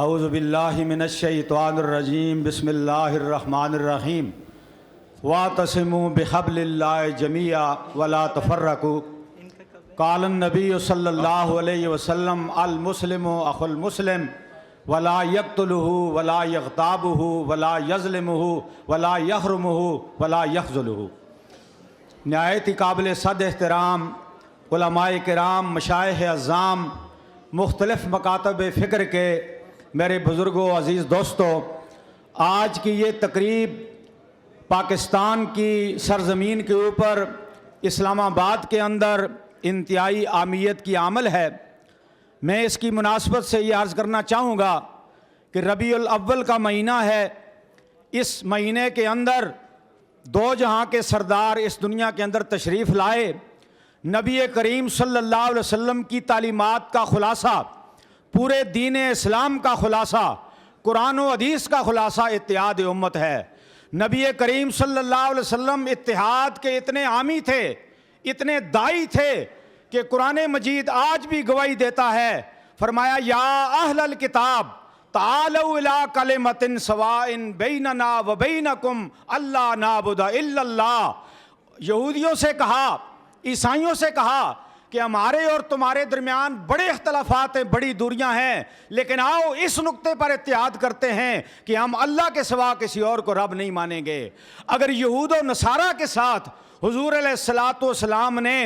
اعوذ باللہ من الشیطان الرجیم بسم اللہ الرحمن الرحیم واعتصموا بحبل اللہ جمیعا ولا تفرقوا قال النبی صلی اللہ علیہ وسلم المسلم اخو المسلم ولا يقتله ولا يغتابه ولا يظلمه ولا يحرمه ولا يخذله۔ نہایت ہی قابل صد احترام علماء کرام، مشائخ اعظام، مختلف مکاتب فکر کے میرے بزرگوں، عزیز دوستوں، آج کی یہ تقریب پاکستان کی سرزمین کے اوپر اسلام آباد کے اندر انتہائی اہمیت کی عمل ہے۔ میں اس کی مناسبت سے یہ عرض کرنا چاہوں گا کہ ربیع الاول کا مہینہ ہے۔ اس مہینے کے اندر دو جہاں کے سردار اس دنیا کے اندر تشریف لائے۔ نبی کریم صلی اللہ علیہ وسلم کی تعلیمات کا خلاصہ، پورے دین اسلام کا خلاصہ، قرآن و حدیث کا خلاصہ اتحاد امت ہے۔ نبی کریم صلی اللہ علیہ وسلم اتحاد کے اتنے حامی تھے، اتنے داعی تھے کہ قرآن مجید آج بھی گواہی دیتا ہے۔ فرمایا یا اہل الکتاب تعالوا الی کلمۃ سواء بیننا وبینکم اللہ نعبد الا اللہ۔ یہودیوں سے کہا، عیسائیوں سے کہا کہ ہمارے اور تمہارے درمیان بڑے اختلافات ہیں، بڑی دوریاں ہیں، لیکن آؤ اس نقطے پر اتحاد کرتے ہیں کہ ہم اللہ کے سوا کسی اور کو رب نہیں مانیں گے۔ اگر یہود و نصارہ کے ساتھ حضور علیہ الصلوۃ والسلام نے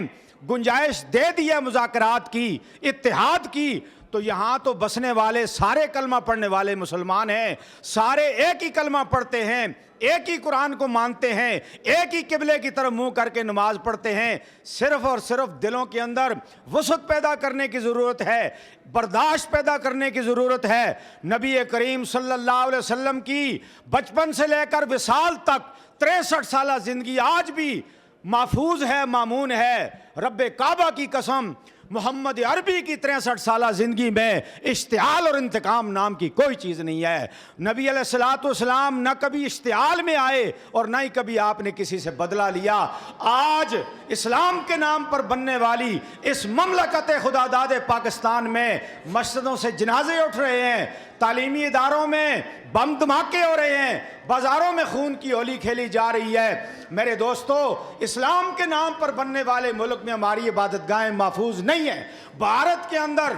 گنجائش دے دی ہے مذاکرات کی، اتحاد کی، تو یہاں تو بسنے والے سارے کلمہ پڑھنے والے مسلمان ہیں، سارے ایک ہی کلمہ پڑھتے ہیں، ایک ہی قرآن کو مانتے ہیں، ایک ہی قبلے کی طرف منہ کر کے نماز پڑھتے ہیں۔ صرف اور صرف دلوں کے اندر وسعت پیدا کرنے کی ضرورت ہے، برداشت پیدا کرنے کی ضرورت ہے۔ نبی کریم صلی اللہ علیہ وسلم کی بچپن سے لے کر وصال تک 63 سالہ زندگی آج بھی محفوظ ہے، مامون ہے۔ رب کعبہ کی قسم، محمد عربی کی 63 سالہ زندگی میں اشتعال اور انتقام نام کی کوئی چیز نہیں ہے۔ نبی علیہ الصلوۃ والسلام نہ کبھی اشتعال میں آئے اور نہ ہی کبھی آپ نے کسی سے بدلہ لیا۔ آج اسلام کے نام پر بننے والی اس مملکت خداداد پاکستان میں مسجدوں سے جنازے اٹھ رہے ہیں، تعلیمی اداروں میں بم دھماکے ہو رہے ہیں، بازاروں میں خون کی ہولی کھیلی جا رہی ہے۔ میرے دوستو، اسلام کے نام پر بننے والے ملک میں ہماری عبادت گاہیں محفوظ نہیں ہیں۔ بھارت کے اندر،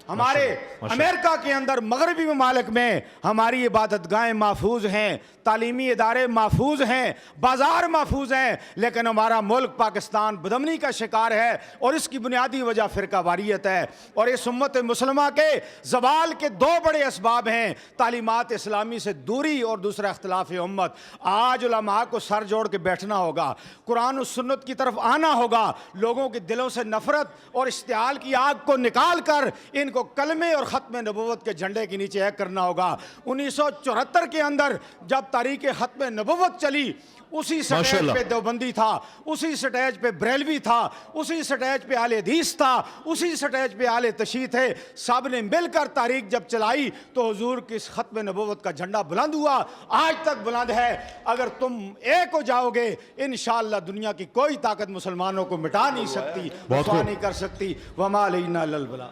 ہمارے امریکہ کے اندر، مغربی ممالک میں ہماری عبادت گاہیں محفوظ ہیں، تعلیمی ادارے محفوظ ہیں، بازار محفوظ ہیں، لیکن ہمارا ملک پاکستان بدامنی کا شکار ہے، اور اس کی بنیادی وجہ فرقہ واریت ہے۔ اور اس امت مسلمہ کے زوال کے دو بڑے اسباب ہیں، تعلیمات اسلامی سے دوری اور دوسرا اختلاف امت۔ آج علماء کو سر جوڑ کے بیٹھنا ہوگا، قرآن و سنت کی طرف آنا ہوگا، لوگوں کے دلوں سے نفرت اور اشتعال کی آگ کو نکال کر ان کو کلمے اور ختم نبوت کے جھنڈے کے نیچے ایک کرنا ہوگا۔ 1974 کے اندر جب تاریخ ختم نبوت چلی، اسی سٹیج پہ دیوبندی تھا، اسی سٹیج پہ بریلوی تھا، اسی سٹیج پہ اہل حدیث تھا، اسی سٹیج پہ اہل تشیع تھے۔ سب نے مل کر تاریخ جب چلائی تو حضور کی ختم نبوت کا جھنڈا بلند ہوا، آج تک بلند ہے۔ اگر تم ایک ہو جاؤ گے، انشاءاللہ دنیا کی کوئی طاقت مسلمانوں کو مٹا نہیں سکتی، رسوا نہیں کر سکتی۔ وما علینا الا البلاغ۔